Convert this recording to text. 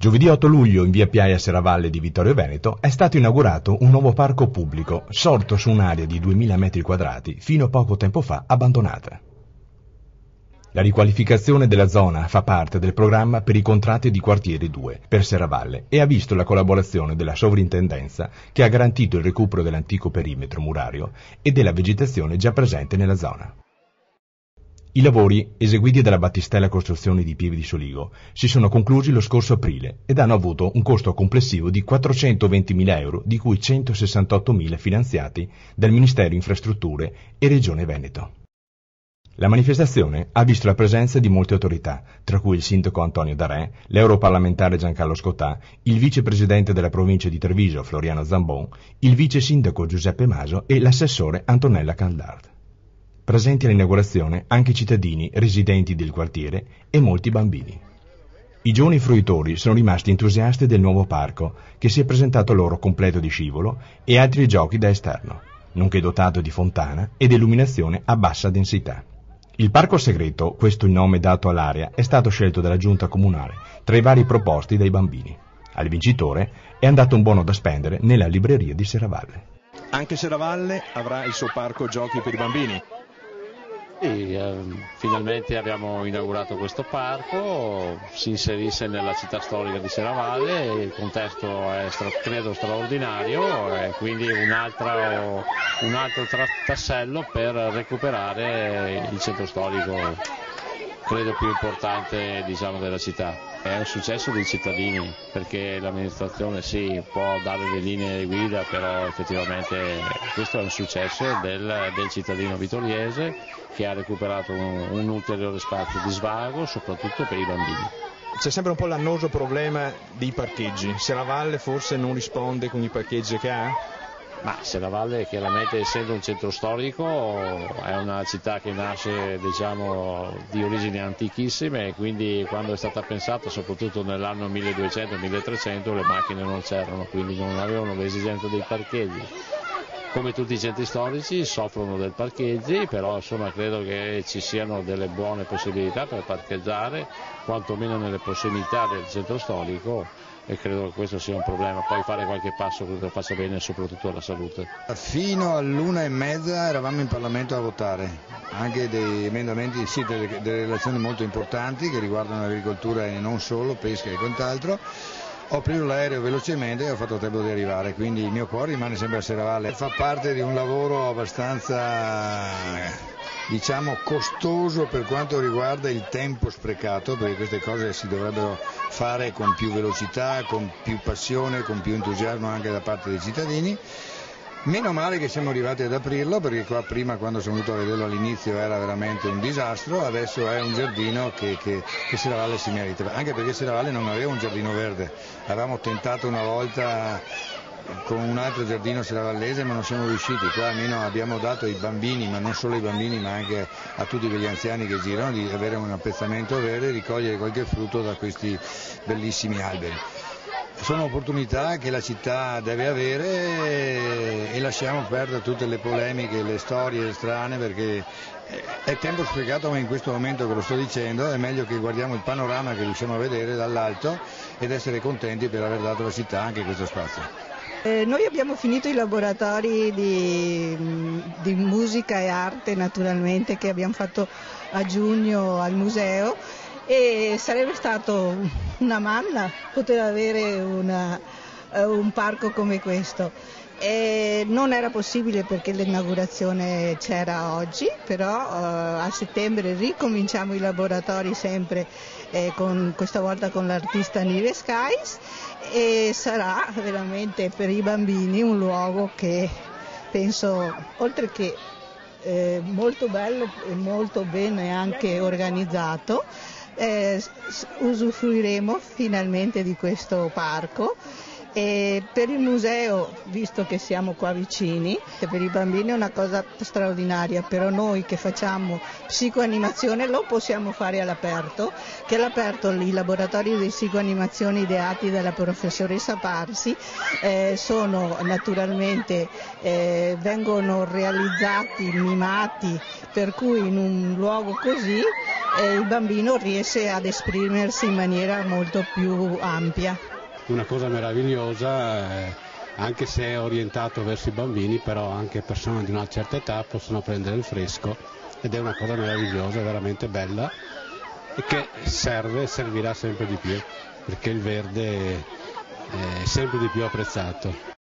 Giovedì 8 luglio in via Piaia Serravalle di Vittorio Veneto è stato inaugurato un nuovo parco pubblico sorto su un'area di 2000 metri quadrati fino a poco tempo fa abbandonata. La riqualificazione della zona fa parte del programma per i contratti di quartiere 2 per Serravalle e ha visto la collaborazione della sovrintendenza che ha garantito il recupero dell'antico perimetro murario e della vegetazione già presente nella zona. I lavori, eseguiti dalla Battistella Costruzioni di Pieve di Soligo, si sono conclusi lo scorso aprile ed hanno avuto un costo complessivo di 420.000 euro, di cui 168.000 finanziati dal Ministero Infrastrutture e Regione Veneto. La manifestazione ha visto la presenza di molte autorità, tra cui il sindaco Antonio Darè, l'europarlamentare Giancarlo Scottà, il vicepresidente della provincia di Treviso Floriano Zambon, il vice sindaco Giuseppe Maso e l'assessore Antonella Caldard. Presenti all'inaugurazione anche cittadini residenti del quartiere e molti bambini. I giovani fruitori sono rimasti entusiasti del nuovo parco, che si è presentato loro completo di scivolo e altri giochi da esterno, nonché dotato di fontana ed illuminazione a bassa densità. Il Parco Segreto, questo il nome dato all'area, è stato scelto dalla giunta comunale tra i vari proposti dai bambini. Al vincitore è andato un buono da spendere nella libreria di Serravalle. Anche Serravalle avrà il suo parco giochi per i bambini. Sì, finalmente abbiamo inaugurato questo parco, si inserisce nella città storica di Serravalle, il contesto è credo straordinario e quindi un altro tassello per recuperare il centro storico credo più importante della città. È un successo dei cittadini perché l'amministrazione sì può dare le linee guida, però effettivamente questo è un successo del cittadino vittoriese che ha recuperato un ulteriore spazio di svago soprattutto per i bambini. C'è sempre un po' l'annoso problema dei parcheggi. Serravalle forse non risponde con i parcheggi che ha? Ma Serravalle chiaramente essendo un centro storico è una città che nasce di origini antichissime e quindi quando è stata pensata soprattutto nell'anno 1200-1300 le macchine non c'erano, quindi non avevano l'esigenza dei parcheggi. Come tutti i centri storici soffrono del parcheggi, però credo che ci siano delle buone possibilità per parcheggiare, quantomeno nelle prossimità del centro storico e credo che questo sia un problema. Poi fare qualche passo credo faccia bene soprattutto alla salute. Fino all'1:30 eravamo in Parlamento a votare, anche dei emendamenti, sì, delle relazioni molto importanti che riguardano l'agricoltura e non solo, pesca e quant'altro. Ho preso l'aereo velocemente e ho fatto tempo di arrivare, quindi il mio cuore rimane sempre a Serravalle. Fa parte di un lavoro abbastanza, costoso per quanto riguarda il tempo sprecato, perché queste cose si dovrebbero fare con più velocità, con più passione, con più entusiasmo anche da parte dei cittadini. Meno male che siamo arrivati ad aprirlo, perché qua prima quando sono venuto a vederlo all'inizio era veramente un disastro, adesso è un giardino che Serravalle si merita, anche perché Serravalle non aveva un giardino verde. Avevamo tentato una volta con un altro giardino serravallese ma non siamo riusciti, qua almeno abbiamo dato ai bambini, ma non solo ai bambini ma anche a tutti quegli anziani che girano, di avere un appezzamento verde e ricogliere qualche frutto da questi bellissimi alberi. Sono opportunità che la città deve avere e lasciamo perdere tutte le polemiche, le storie strane, perché è tempo sprecato, ma in questo momento che lo sto dicendo è meglio che guardiamo il panorama che riusciamo a vedere dall'alto ed essere contenti per aver dato alla città anche questo spazio. Noi abbiamo finito i laboratori di musica e arte naturalmente che abbiamo fatto a giugno al museo e sarebbe stato una manna poter avere un parco come questo. Non era possibile perché l'inaugurazione c'era oggi, però a settembre ricominciamo i laboratori sempre questa volta con l'artista Nive Skies e sarà veramente per i bambini un luogo che penso, oltre che molto bello e molto bene anche organizzato, usufruiremo finalmente di questo parco E per il museo, visto che siamo qua vicini, che per i bambini è una cosa straordinaria, però noi che facciamo psicoanimazione lo possiamo fare all'aperto, che all'aperto i laboratori di psicoanimazione ideati dalla professoressa Parsi sono naturalmente, vengono realizzati, mimati, per cui in un luogo così il bambino riesce ad esprimersi in maniera molto più ampia. Una cosa meravigliosa, anche se è orientato verso i bambini, però anche persone di una certa età possono prendere il fresco ed è una cosa meravigliosa, veramente bella e che servirà sempre di più, perché il verde è sempre di più apprezzato.